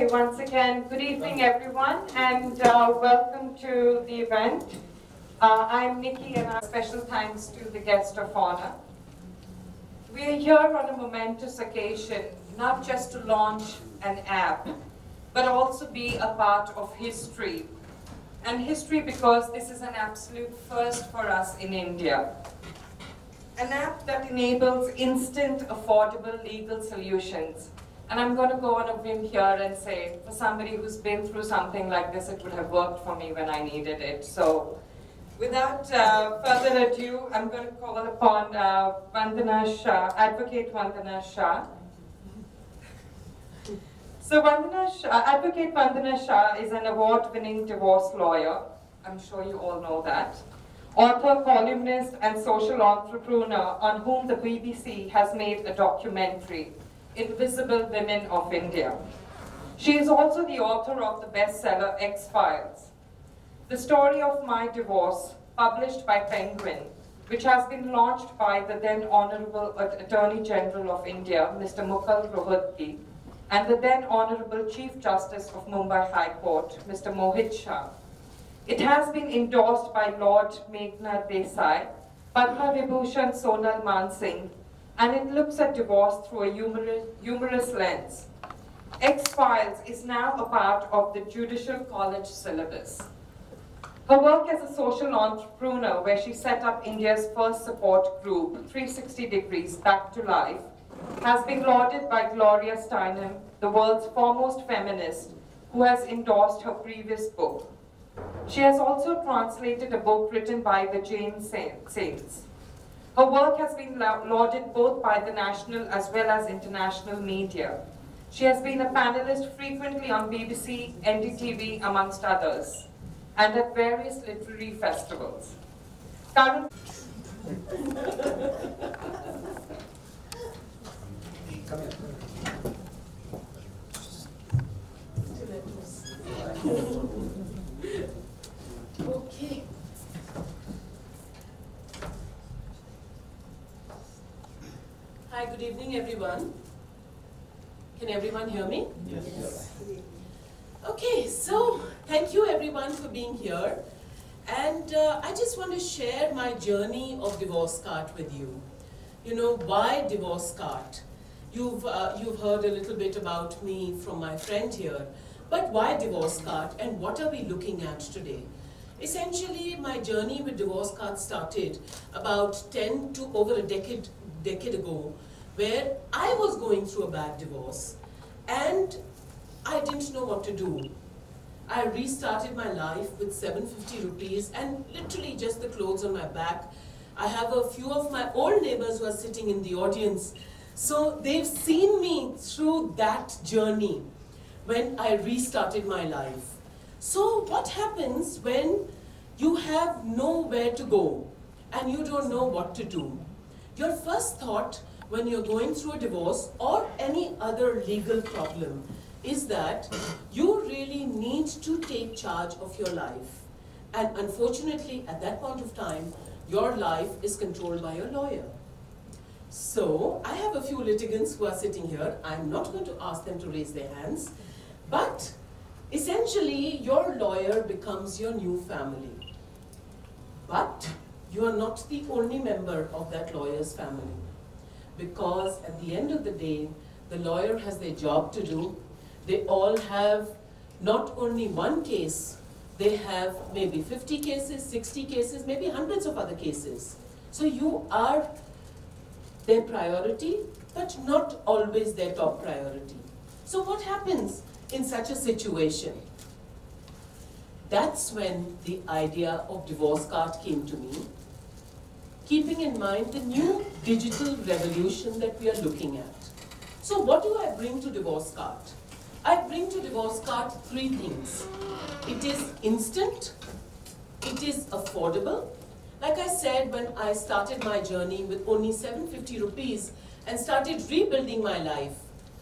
Okay, once again, good evening everyone, and welcome to the event. I'm Nikki, and our special thanks to the guest of honor. We are here on a momentous occasion, not just to launch an app, but also be a part of history. And history because this is an absolute first for us in India. An app that enables instant, affordable legal solutions. And I'm going to go on a whim here and say, for somebody who's been through something like this, it would have worked for me when I needed it. So without further ado, I'm going to call upon Vandana Shah, Advocate Vandana Shah. So Advocate Vandana Shah is an award-winning divorce lawyer. I'm sure you all know that. Author, columnist, and social entrepreneur on whom the BBC has made a documentary, Invisible Women of India. She is also the author of the bestseller X-Files. The Story of My Divorce, published by Penguin, which has been launched by the then Honorable Attorney General of India, Mr. Mukul Rohatgi, and the then Honorable Chief Justice of Mumbai High Court, Mr. Mohit Shah. It has been endorsed by Lord Meghnad Desai, Padma Vibhushan Sonal Mansingh, and it looks at divorce through a humorous lens. X-Files is now a part of the Judicial College syllabus. Her work as a social entrepreneur, where she set up India's first support group, 360 Degrees Back to Life, has been lauded by Gloria Steinem, the world's foremost feminist, who has endorsed her previous book. She has also translated a book written by the Jain saints. Her work has been lauded both by the national as well as international media. She has been a panelist frequently on BBC, NDTV, amongst others, and at various literary festivals. Okay. Hi, good evening, everyone. Can everyone hear me? Yes. Okay, so thank you everyone for being here. And I just want to share my journey of Divorce Cart with you. You know, why Divorce Cart? You've heard a little bit about me from my friend here. But why Divorce Cart, and what are we looking at today? Essentially, my journey with Divorce Cart started about over a decade ago, where I was going through a bad divorce and I didn't know what to do. I restarted my life with 750 rupees and literally just the clothes on my back. I have a few of my old neighbors who are sitting in the audience, so they've seen me through that journey when I restarted my life. So what happens when you have nowhere to go and you don't know what to do? Your first thought when you're going through a divorce or any other legal problem is that you really need to take charge of your life. And unfortunately, at that point of time, your life is controlled by your lawyer. So I have a few litigants who are sitting here. I'm not going to ask them to raise their hands. But essentially, your lawyer becomes your new family. But you are not the only member of that lawyer's family. Because at the end of the day, the lawyer has their job to do. They all have not only one case, they have maybe 50 cases, 60 cases, maybe hundreds of other cases. So you are their priority, but not always their top priority. So what happens in such a situation? That's when the idea of Divorce Cart came to me, keeping in mind the new digital revolution that we are looking at. So what do I bring to Divorce Cart? I bring to Divorce Cart three things. It is instant, it is affordable. Like I said, when I started my journey with only 750 rupees and started rebuilding my life,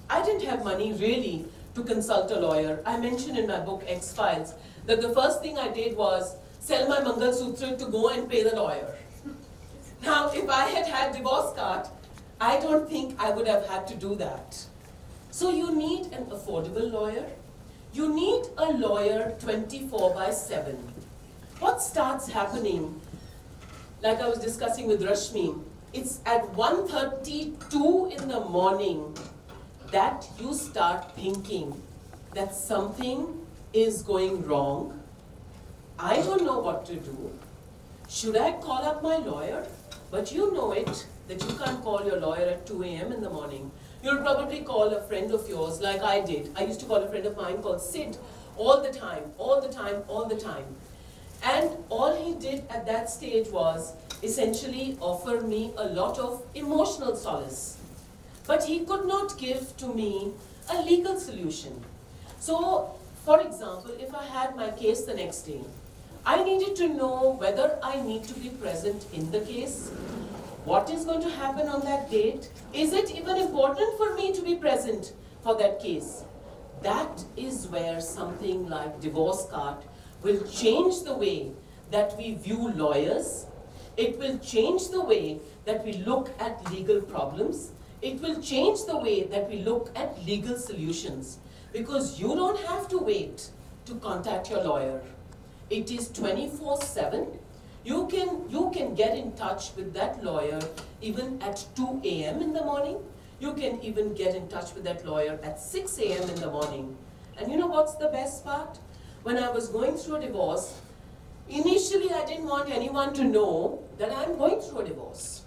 I didn't have money really to consult a lawyer. I mentioned in my book X-Files that the first thing I did was sell my Mangal Sutra to go and pay the lawyer. Now, if I had had Divorce Cart, I don't think I would have had to do that. So you need an affordable lawyer, You need a lawyer 24/7. What starts happening, like I was discussing with Rashmi, it's at 1:32 in the morning that you start thinking that something is going wrong. I don't know what to do. Should I call up my lawyer? But you know it, that you can't call your lawyer at 2 a.m. in the morning. You'll probably call a friend of yours like I did. I used to call a friend of mine called Sid all the time, all the time, all the time. And all he did at that stage was essentially offer me a lot of emotional solace. But he could not give to me a legal solution. So, for example, if I had my case the next day, I needed to know whether I need to be present in the case, what is going to happen on that date, is it even important for me to be present for that case? That is where something like Divorce Cart will change the way that we view lawyers. It will change the way that we look at legal problems. It will change the way that we look at legal solutions, because you don't have to wait to contact your lawyer. It is 24/7. You can get in touch with that lawyer even at 2 a.m. in the morning. You can even get in touch with that lawyer at 6 a.m. in the morning. And you know what's the best part? When I was going through a divorce, initially I didn't want anyone to know that I'm going through a divorce.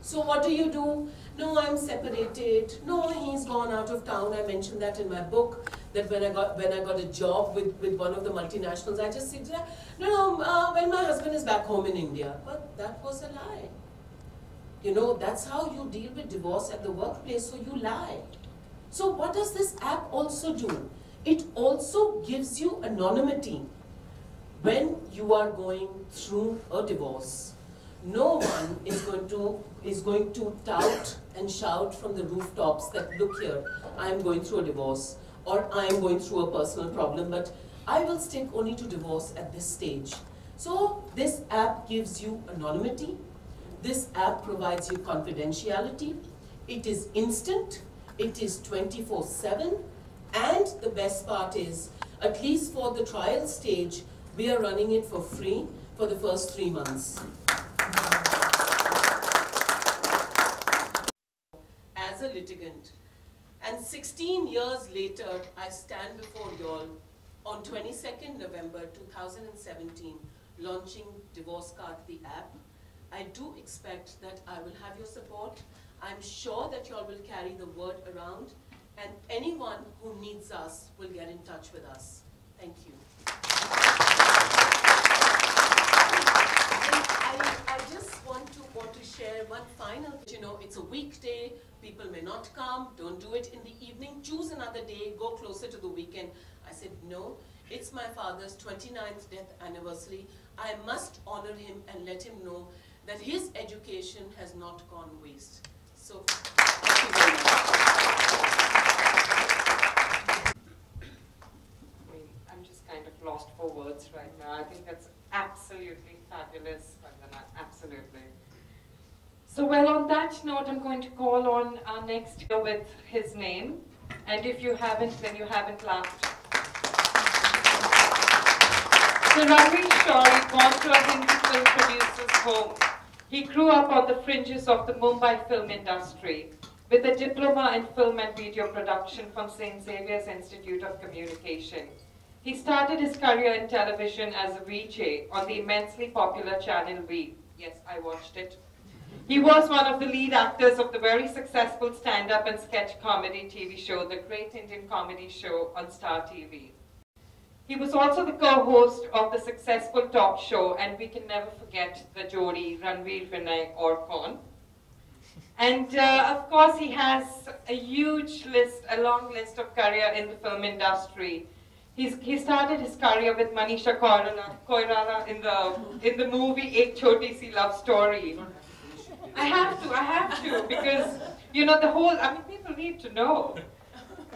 So what do? No, I'm separated. No, he's gone out of town. I mentioned that in my book, that when I got a job with one of the multinationals, I just said, when my husband is back home in India. But that was a lie. You know, that's how you deal with divorce at the workplace, so you lie. So what does this app also do? It also gives you anonymity when you are going through a divorce. No one is going to tout and shout from the rooftops that, look here, I am going through a divorce, or I am going through a personal problem, but I will stick only to divorce at this stage. So this app gives you anonymity. This app provides you confidentiality. It is instant. It is 24/7. And the best part is, at least for the trial stage, we are running it for free for the first 3 months. As a litigant. And 16 years later, I stand before you all on 22nd November 2017, launching Divorce Cart, the app. I do expect that I will have your support. I'm sure that you all will carry the word around, and anyone who needs us will get in touch with us. Thank you. I just want to share one final, it's a weekday, people may not come, don't do it in the evening, choose another day, go closer to the weekend. I said, no, it's my father's 29th death anniversary. I must honor him and let him know that his education has not gone waste. So, thank you very much. I'm just kind of lost for words right now. I think that's absolutely fabulous, Vandana, absolutely. So, well, on that note, I'm going to call on our next speaker with his name. And if you haven't, then you haven't laughed. So, Ranveer Shah, born to a Hindi film producer's home. He grew up on the fringes of the Mumbai film industry with a diploma in film and video production from St. Xavier's Institute of Communication. He started his career in television as a VJ on the immensely popular channel V. Yes, I watched it. He was one of the lead actors of the very successful stand-up and sketch comedy TV show, The Great Indian Comedy Show on Star TV. He was also the co-host of the successful talk show, and we can never forget the Jodi, Ranveer Vinay Orkon. And of course, he has a long list of career in the film industry. He started his career with Manisha Koirala in the movie Ek Choti Si Love Story. I have to, because, people need to know.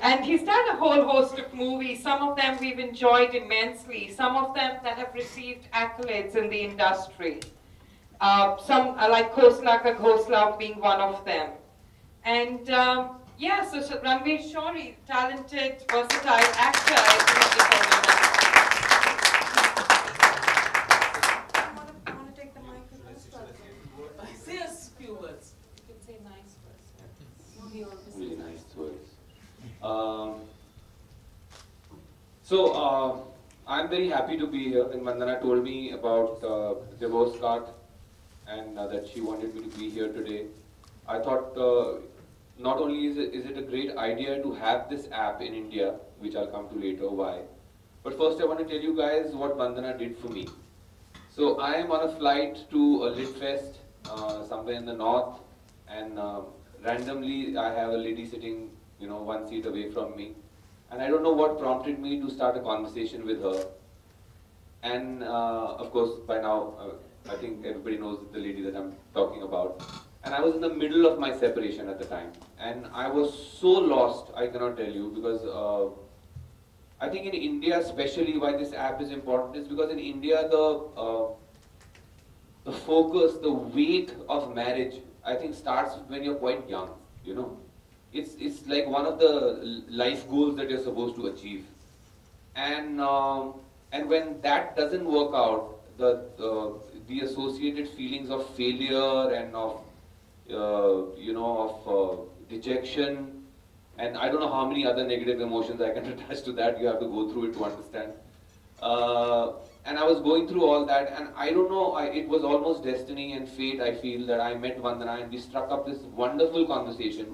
And he's done a whole host of movies. Some of them we've enjoyed immensely. Some of them that have received accolades in the industry. Some like Khosla Ka Ghosla being one of them. And Yeah, so Ranveer Shori, talented, versatile actor, I think they call him that. I want to take the mic with this one. Say a few words. You can say nice first. He always Really says nice words. So I'm very happy to be here. And Vandana told me about divorce card and that she wanted me to be here today. I thought not only is it a great idea to have this app in India, which I'll come to later why, but first I want to tell you guys what Vandana did for me. So I am on a flight to a Lit Fest somewhere in the north, and randomly I have a lady sitting, one seat away from me, and I don't know what prompted me to start a conversation with her. And of course, by now, I think everybody knows the lady that I'm talking about. And I was in the middle of my separation at the time, and I was so lost, I cannot tell you, because I think in India, especially why this app is important is because in India the focus, the weight of marriage, I think starts when you're quite young. It's like one of the life goals that you're supposed to achieve, and when that doesn't work out, the associated feelings of failure and of dejection, and I don't know how many other negative emotions I can attach to that. You have to go through it to understand. And I was going through all that, and I don't know, it was almost destiny and fate, I feel, that I met Vandana and we struck up this wonderful conversation.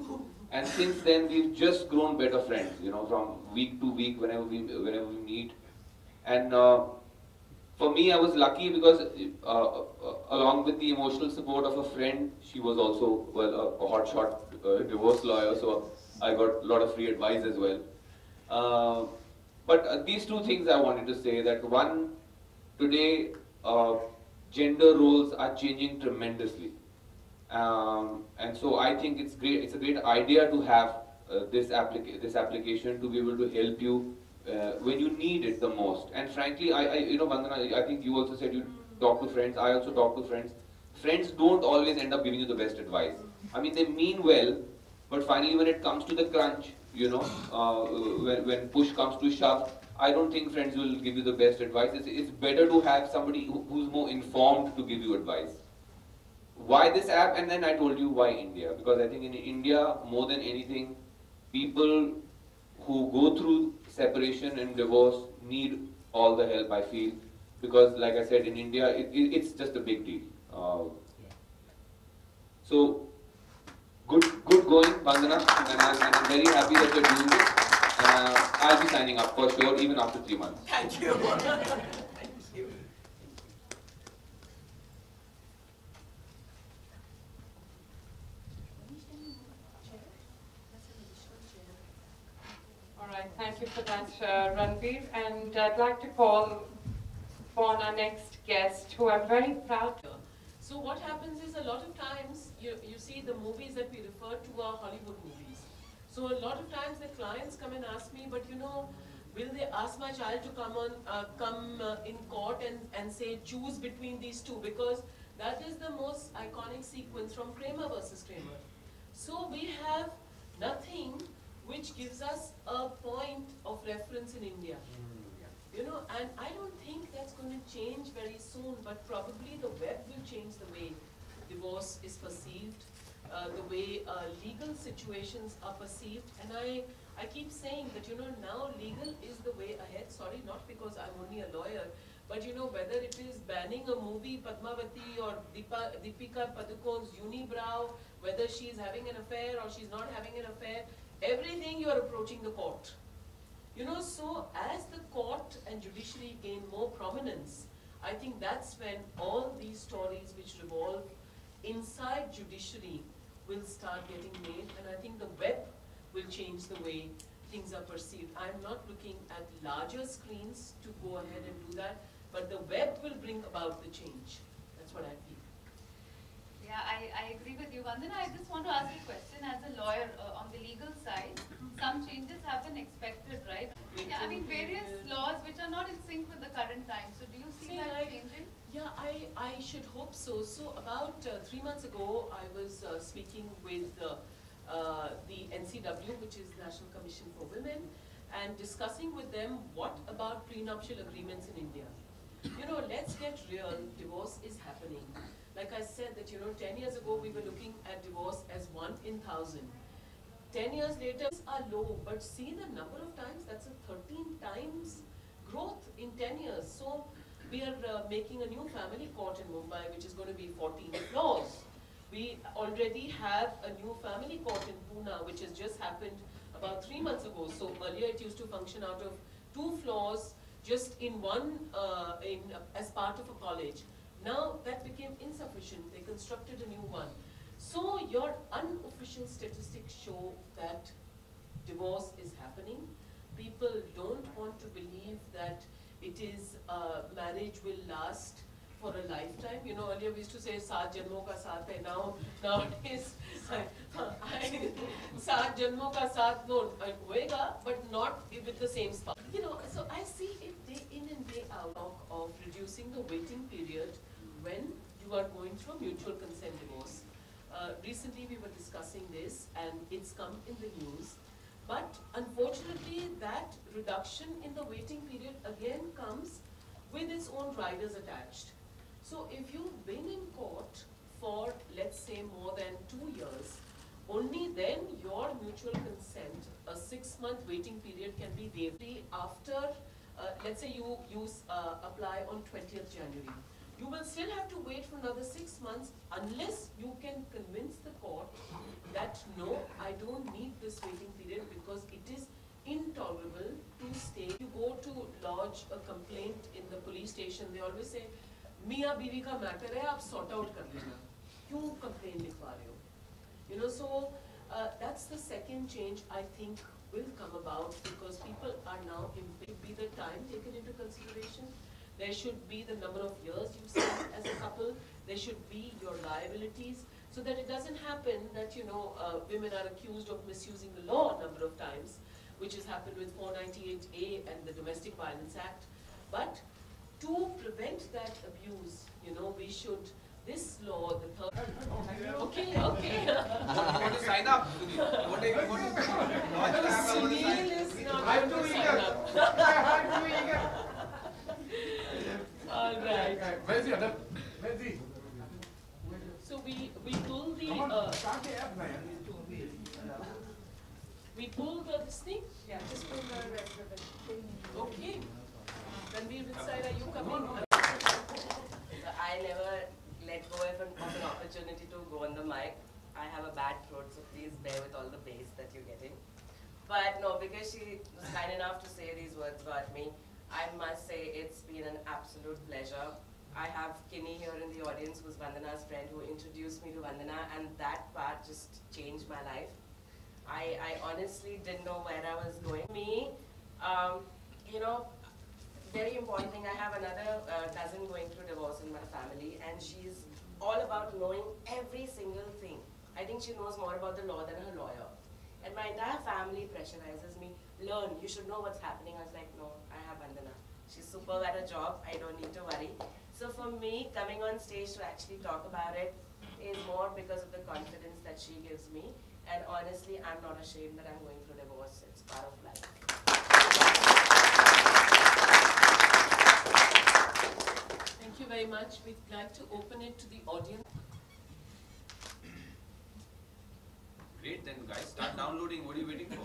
And since then, we've just grown better friends, from week to week, whenever we meet. And for me, I was lucky because along with the emotional support of a friend, she was also, well, a hotshot divorce lawyer, so I got a lot of free advice as well. But these two things I wanted to say, that one, today gender roles are changing tremendously. And so I think it's great. It's a great idea to have this application to be able to help you when you need it the most. And frankly, Vandana, I think you also said you talk to friends. I also talk to friends. Friends don't always end up giving you the best advice. I mean, they mean well, but finally, when it comes to the crunch, when push comes to shove, I don't think friends will give you the best advice. It's better to have somebody who's more informed to give you advice. Why this app? And then I told you why India. Because I think in India, more than anything, people who go through separation and divorce need all the help, I feel. Because like I said, in India, it's just a big deal. So, good going, Vandana, and I'm very happy that you're doing this. I'll be signing up for sure, even after 3 months. Thank you. Thank you. All right, thank you for that, Ranveer. And I'd like to call upon our next guest, who I'm very proud to. So what happens is, a lot of times you see the movies that we refer to are Hollywood movies. So a lot of times the clients come and ask me, but will they ask my child to come in court and say choose between these two, because that is the most iconic sequence from Kramer versus Kramer. So we have nothing which gives us a point of reference in India. And I don't think that's going to change very soon, but probably the web will change the way divorce is perceived, the way legal situations are perceived. And I keep saying that, now legal is the way ahead. Sorry, not because I'm only a lawyer, but whether it is banning a movie, Padmavati, or Deepika Padukone's unibrow, whether she's having an affair or she's not having an affair, everything you are approaching the court. So as the court and judiciary gain more prominence, I think that's when all these stories which revolve inside judiciary will start getting made, and I think the web will change the way things are perceived. I'm not looking at larger screens to go ahead and do that, but the web will bring about the change. That's what I feel. Yeah, I agree with you. Vandana, I just want to ask a question as a lawyer on the legal side. Some changes have been expected, right? Yeah, I mean various laws which are not in sync with the current time. So do you see that changing? Yeah, I should hope so. So about 3 months ago, I was speaking with the NCW, which is National Commission for Women, and discussing with them what about prenuptial agreements in India. You know, let's get real, divorce is happening. Like I said that, 10 years ago we were looking at divorce as 1 in 1,000. 10 years later, are low, but see the number of times, that's a 13 times growth in 10 years. So we are making a new family court in Mumbai, which is going to be 14 floors. We already have a new family court in Pune, which has just happened about 3 months ago. So earlier it used to function out of 2 floors, just in one, as part of a college. Now that became insufficient. They constructed a new one. So your unofficial statistics show that divorce is happening. People don't want to believe that it is, marriage will last for a lifetime. You know, earlier we used to say, "Saat janmo ka saath hai." Nowadays, "Saat janmo ka saath," no, hoega, but not with the same spouse. You know, so I see it day in and day out of reducing the waiting period when you are going through a mutual consent divorce. Recently we were discussing this and it's come in the news. But unfortunately that reduction in the waiting period again comes with its own riders attached. So if you've been in court for, let's say, more than 2 years, only then your mutual consent, a 6-month waiting period can be waived after, let's say you apply on 20th January. You will still have to wait for another 6 months unless you can convince the court that no, I don't need this waiting period because it is intolerable to stay. You go to lodge a complaint in the police station, they always say, "Miyan Biwi ka matter hai, aap sort out kar lena. Kyun complaint likhwa rahe ho?" You know, so that's the second change I think will come about because people are now be the time taken into consideration. There should be the number of years you spend as a couple. There should be your liabilities so that it doesn't happen that, women are accused of misusing the law a number of times, which has happened with 498A and the Domestic Violence Act. But to prevent that abuse, we should, this law, the third... Okay. Want to sign up? Sunil is not going to sign up. All right. Where's the other? Where's the? So we pull the we pull the this thing. Yeah, just pull the rest of it. Okay. Ranveer, which side are you coming? So I never let go of an opportunity to go on the mic. I have a bad throat, so please bear with all the bass that you're getting. But no, because she was kind enough to say these words about me, I must say it's been an absolute pleasure. I have Kinney here in the audience, who's Vandana's friend, who introduced me to Vandana, and that part just changed my life. I honestly didn't know where I was going. Me, very important thing, I have another cousin going through divorce in my family, and she's all about knowing every single thing. I think she knows more about the law than her lawyer. And my entire family pressurizes me, learn, you should know what's happening. I was like, no, I have Vandana. She's superb at her job, I don't need to worry. So for me, coming on stage to actually talk about it is more because of the confidence that she gives me. And honestly, I'm not ashamed that I'm going through divorce. It's part of life. Thank you very much. We'd like to open it to the audience. Great, then guys, start downloading. What are you waiting for?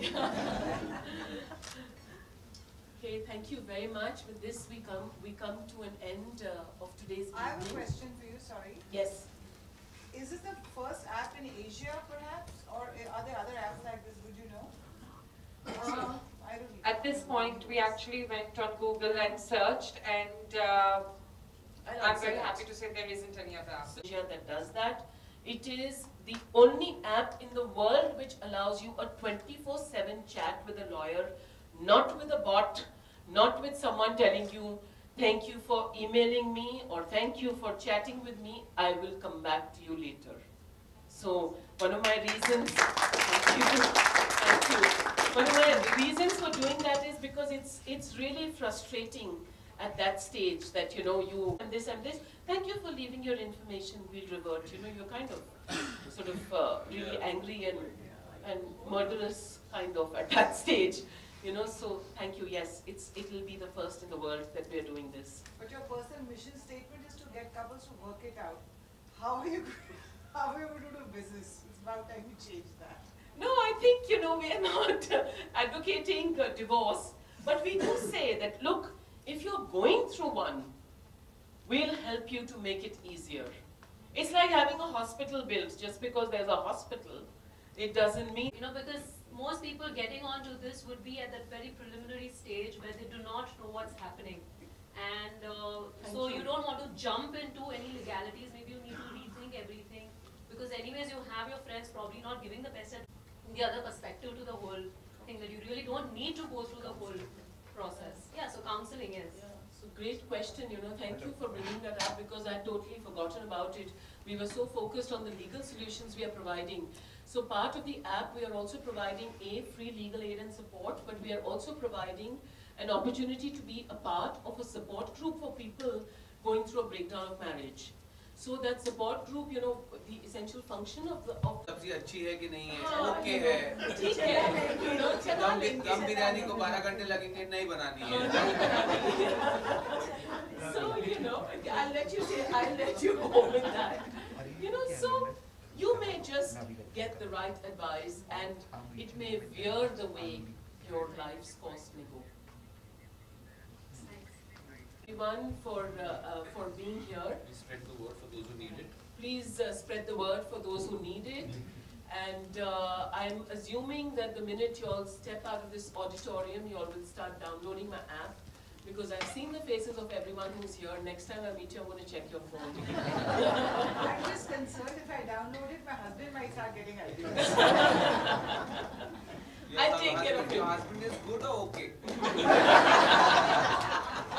Okay, thank you very much. With this, we come to an end of today's evening. I have a question for you, sorry. Yes. Is this the first app in Asia, perhaps? Or are there other apps like this? Would you know? I don't know. At this point, we actually went on Google and searched, and I'm very happy to say there isn't any other app. Asia that does that. It is the only app in the world which allows you a 24/7 chat with a lawyer, not with a bot, not with someone telling you, thank you for emailing me or thank you for chatting with me, I will come back to you later. So one of my reasons, thank you. One of my reasons for doing that is because it's really frustrating at that stage that, you and this, thank you for leaving your information, we'll revert. You're kind of sort of really angry and and murderous kind of at that stage. You know, so thank you. Yes, it will be the first in the world that we are doing this. But your personal mission statement is to get couples to work it out. How are you going to do business? It's about time you change that. No, I think, you know, we are not advocating divorce, but we do say that, look, if you're going through one, we'll help you to make it easier. It's like having a hospital built. Just because there's a hospital, it doesn't mean... You know, because most people getting onto this would be at that very preliminary stage where they do not know what's happening. And so you don't want to jump into any legalities. Maybe you need to rethink everything. Because anyways, you have your friends probably not giving the best at the other perspective to the whole thing, that you really don't need to go through the whole process. Yeah, so counseling is. Yeah, so great question, you know, thank you for bringing that up because I'd totally forgotten about it. We were so focused on the legal solutions we are providing. So part of the app, we are also providing free legal aid and support, but we are also providing an opportunity to be a part of a support group for people going through a breakdown of marriage. So that support group, you know, the essential function of the... सब्जी अच्छी है कि नहीं है, okay है, ठीक है, दम बिरयानी को 12 घंटे लगेंगे नहीं बनानी है. So, you know, I'll let you go with that. You know, so you may just get the right advice and it may veer the way your life's course may go. Everyone for being here. Please spread the word for those who need it. Please spread the word for those who need it. And I'm assuming that the minute you all step out of this auditorium, you all will start downloading my app. Because I've seen the faces of everyone who's here. Next time I meet you, I'm going to check your phone. I'm just concerned if I download it, my husband might start getting ideas. I'll take care of Your it. husband is good or okay? What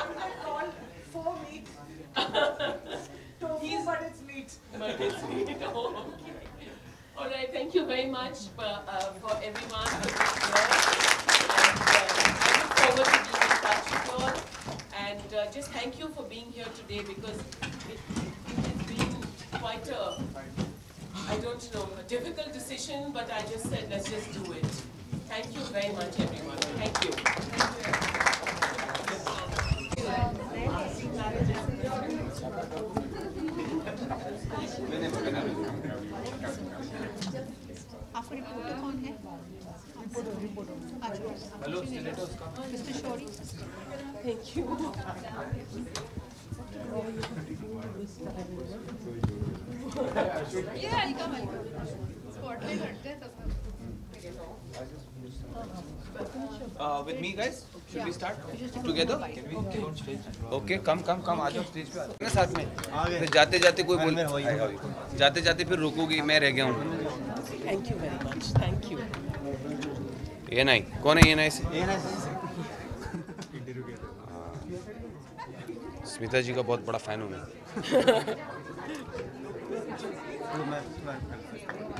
is that called? Faux meat. Tofu, but it's meat. But it's me. Oh, okay. All right, thank you very much for everyone for being here. And I look forward to being in touch with you all. And just thank you for being here today because it's been quite a, I don't know, a difficult decision, but I just said, let's just do it. Thank you very much, everyone. Thank you. आपका reporter कौन है? Hello mister Shourie. Thank you. Yeah, I'll come. Spotlight हटते हैं तब. With me, guys. Should we start together? Okay, come. आ जाओ stage पे. ना साथ में. फिर जाते जाते कोई बोल. जाते जाते फिर रुकोगी. मैं रह गया हूँ. Thank you very much. Thank you. ये नहीं. कौन है ये नहीं से? स्मिता जी का बहुत बड़ा फैन हूँ मैं.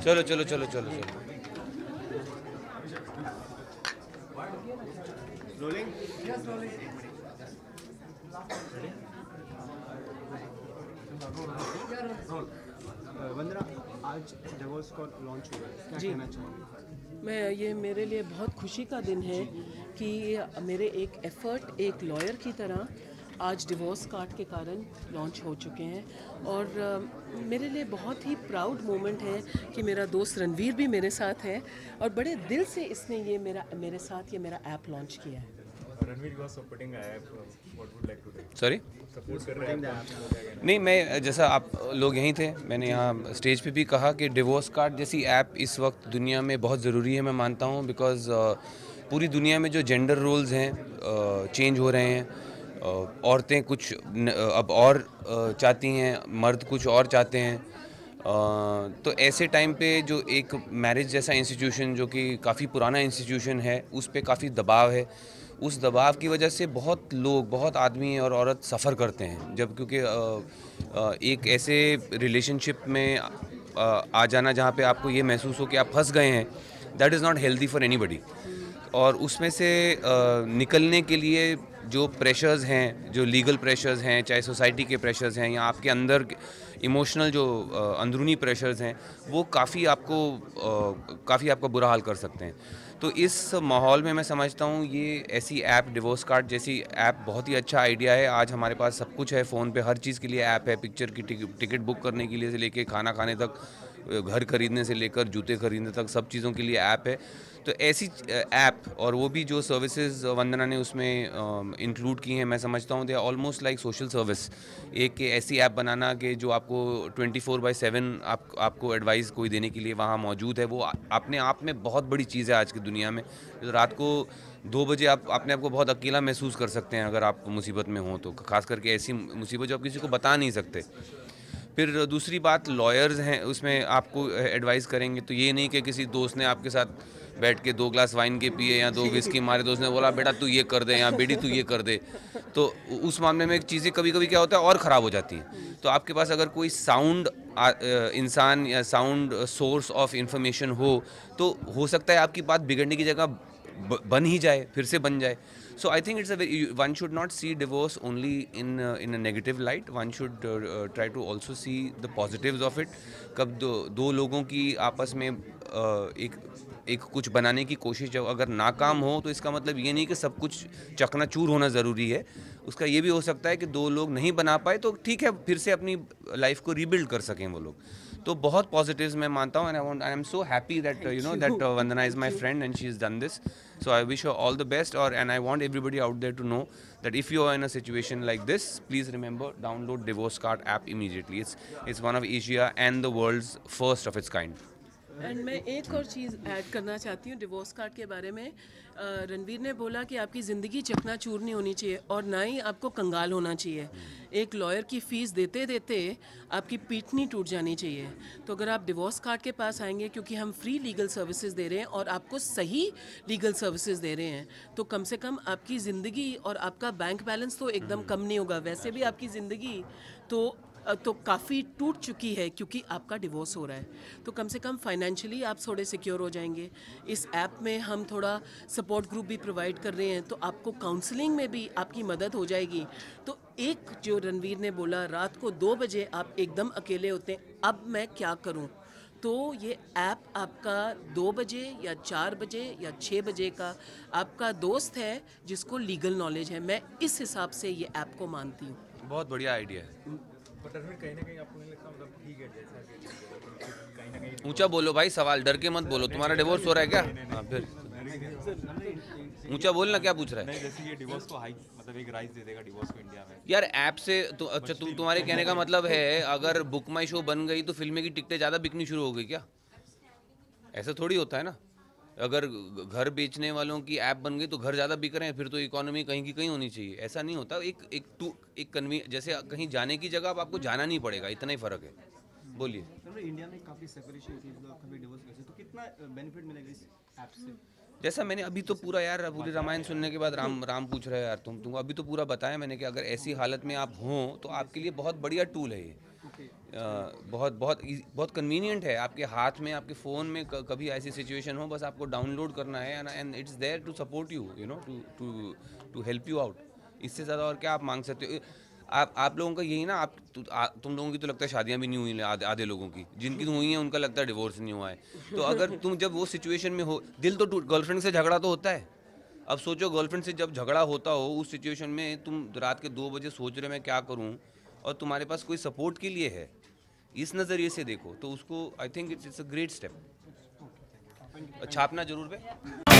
चलो. Rolling? Yes, rolling. Roll. वंदना, आज डिवोर्स को लॉन्च हुआ है. क्या कहना चाहोगे? ये मेरे लिए बहुत खुशी का दिन है कि मेरे एक एफर्ट एक लॉयर की तरह आज डिवोर्स कार्ड के कारण लॉन्च हो चुके हैं और मेरे लिए बहुत ही प्राउड मोमेंट है कि मेरा दोस्त रणवीर भी मेरे साथ है और बड़े दिल से इसने ये मेरे साथ ये मेरा ऐप लॉन्च किया है. Ranveer was supporting our app. What would like to do? Sorry. Support कर रहे हैं. नहीं, मैं जैसा आप लोग यहीं थे, मैंने यहाँ स्टेज पे भी कहा कि डिवोर्स कार्ड जैसी ऐप इस वक्त दुनिया में बहुत ज़रूरी है. मैं मानता हूँ बिकॉज़ पूरी दुनिया में जो जेंडर रोल्स हैं चेंज हो रहे हैं. औरतें कुछ अब और चाहती हैं, मर्द कुछ और चाहते हैं. तो ऐसे टाइम पे जो एक मैरिज जैसा इंस्टीट्यूशन जो कि काफ़ी पुराना इंस्टीट्यूशन है उस पे काफ़ी दबाव है. उस दबाव की वजह से बहुत आदमी और औरत सफ़र करते हैं जब क्योंकि एक ऐसे रिलेशनशिप में आ जाना जहाँ पे आपको ये महसूस हो कि आप फंस गए हैं, that is not healthy for anybody. और उसमें से निकलने के लिए जो प्रेशर्स हैं, जो लीगल प्रेशर्स हैं, चाहे सोसाइटी के प्रेशर्स हैं या आपके अंदर इमोशनल जो अंदरूनी प्रेशर्स हैं वो काफ़ी आपको बुरा हाल कर सकते हैं। तो इस माहौल में मैं समझता हूँ ये ऐसी ऐप, डिवोर्स कार्ड जैसी ऐप बहुत ही अच्छा आइडिया है। आज हमारे पास सब कुछ है, फ़ोन पे हर चीज़ के लिए ऐप है, पिक्चर की टिकट बुक करने के लिए से लेके खाना खाने तक, घर खरीदने से लेकर जूते खरीदने तक, सब चीज़ों के लिए ऐप है। तो ऐसी ऐप, और वो भी जो सर्विसेज वंदना ने उसमें इंक्लूड की हैं, मैं समझता हूँ they are almost like social service. एक ऐसी ऐप बनाना कि जो आपको 24/7 आपको एडवाइस कोई देने के लिए वहाँ मौजूद है, वो अपने आप में बहुत बड़ी चीज़ है आज की दुनिया में। तो रात को 2 बजे आप अपने आप को बहुत अकेला महसूस कर सकते हैं अगर आप मुसीबत में हों तो, खास करके ऐसी मुसीबत जो आप किसी को बता नहीं सकते। फिर दूसरी बात, लॉयर्स हैं उसमें आपको एडवाइस करेंगे, तो ये नहीं कि किसी दोस्त ने आपके साथ बैठ के 2 ग्लास वाइन के पिए या 2 विस्की मारे, दोस्त ने बोला बेटा तू ये कर दे या बेटी तू ये कर दे, तो उस मामले में चीज़ें कभी कभी क्या होता है और ख़राब हो जाती हैं। तो आपके पास अगर कोई साउंड इंसान या साउंड सोर्स ऑफ इंफॉर्मेशन हो तो हो सकता है आपकी बात बिगड़ने की जगह बन ही जाए, फिर से बन जाए। So I think one should not see divorce only in a negative light. One should try to also see the positives of it. कब दो लोगों की आपस में एक कुछ बनाने की कोशिश जब अगर नाकाम हो तो इसका मतलब ये नहीं कि सब कुछ चकनाचूर होना ज़रूरी है। उसका ये भी हो सकता है कि 2 लोग नहीं बना पाए तो ठीक है, फिर से अपनी लाइफ को रीबिल्ड कर सकें वो लोग। तो बहुत पॉजिटिव्स मैं मानता हूँ, and I am so happy that that Vandana is my friend and she is done this. So I wish her all the best, and I want everybody out there to know that if you are in a situation like this, please remember, download Divorce Card app immediately. It's one of Asia and the world's first of its kind. And मैं एक और चीज़ add करना चाहती हूँ divorce card के बारे में। रणवीर ने बोला कि आपकी ज़िंदगी चकनाचूर नहीं होनी चाहिए और ना ही आपको कंगाल होना चाहिए। एक लॉयर की फ़ीस देते देते आपकी पीठ नहीं टूट जानी चाहिए। तो अगर आप डिवोर्स कार्ड के पास आएंगे, क्योंकि हम फ्री लीगल सर्विसेज दे रहे हैं और आपको सही लीगल सर्विसेज दे रहे हैं, तो कम से कम आपकी ज़िंदगी और आपका बैंक बैलेंस तो एकदम कम नहीं होगा। वैसे भी आपकी ज़िंदगी तो काफ़ी टूट चुकी है क्योंकि आपका डिवोर्स हो रहा है, तो कम से कम फाइनेंशियली आप थोड़े सिक्योर हो जाएंगे। इस ऐप में हम थोड़ा सपोर्ट ग्रुप भी प्रोवाइड कर रहे हैं, तो आपको काउंसलिंग में भी आपकी मदद हो जाएगी। तो एक जो रणवीर ने बोला, रात को 2 बजे आप एकदम अकेले होते हैं, अब मैं क्या करूं? तो ये ऐप आपका 2 बजे या 4 बजे या 6 बजे का आपका दोस्त है जिसको लीगल नॉलेज है। मैं इस हिसाब से ये ऐप को मानती हूँ। बहुत बढ़िया आइडिया है। कहीं ना कहीं आपको नहीं लगता, मतलब ठीक है जैसा कि कहीं ना कहीं ऊंचा बोलो भाई, सवाल डर के मत बोलो। तुम्हारा डिवोर्स हो रहा है क्या? हाँ, फिर ऊंचा बोलना, क्या पूछ रहा है? नहीं, जैसे ये डिवोर्स को हाई मतलब एक राइज दे देगा डिवोर्स को इंडिया में यार ऐप से तो अच्छा, तुम्हारे कहने का मतलब है अगर बुक माई शो बन गई तो फिल्में की टिकटें ज़्यादा बिकनी शुरू हो गई क्या? ऐसा थोड़ी होता है ना। अगर घर बेचने वालों की ऐप बन गई तो घर ज़्यादा बिक रहे हैं, फिर तो इकोनॉमी कहीं की कहीं होनी चाहिए। ऐसा नहीं होता। एक जैसे कहीं जाने की जगह अब आपको जाना नहीं पड़ेगा, इतना ही फ़र्क है। बोलिए। इंडिया में काफ़ी सेपरेशन होती है, कभी डिवोर्स करते तो कितना बेनिफिट मिलेगा इस ऐप से? जैसा मैंने अभी तो पूरा यार पूरी रामायण सुनने के बाद राम पूछ रहे हैं यार, तुम अभी तो पूरा बताया मैंने कि अगर ऐसी हालत में आप हों तो आपके लिए बहुत बढ़िया टूल है ये। बहुत कन्वीनियंट है आपके हाथ में, आपके फ़ोन में। कभी ऐसी सिचुएशन हो बस आपको डाउनलोड करना है and it's there to support you, you know, to help you out. इससे ज़्यादा और क्या आप मांग सकते हो? आप लोगों का यही ना, तुम लोगों की तो लगता है शादियां भी नहीं हुई हैं, आधे लोगों की जिनकी हुई हैं उनका लगता है डिवोर्स नहीं हुआ है। तो अगर तुम जब वो सिचुएशन में हो, दिल तो गर्लफ्रेंड से झगड़ा तो होता है। अब सोचो गर्लफ्रेंड से जब झगड़ा होता हो उस सिचुएशन में, तुम रात के 2 बजे सोच रहे मैं क्या करूं, और तुम्हारे पास कोई सपोर्ट के लिए है, इस नज़रिए से देखो तो उसको I think it's a great step. छापना जरूर पे।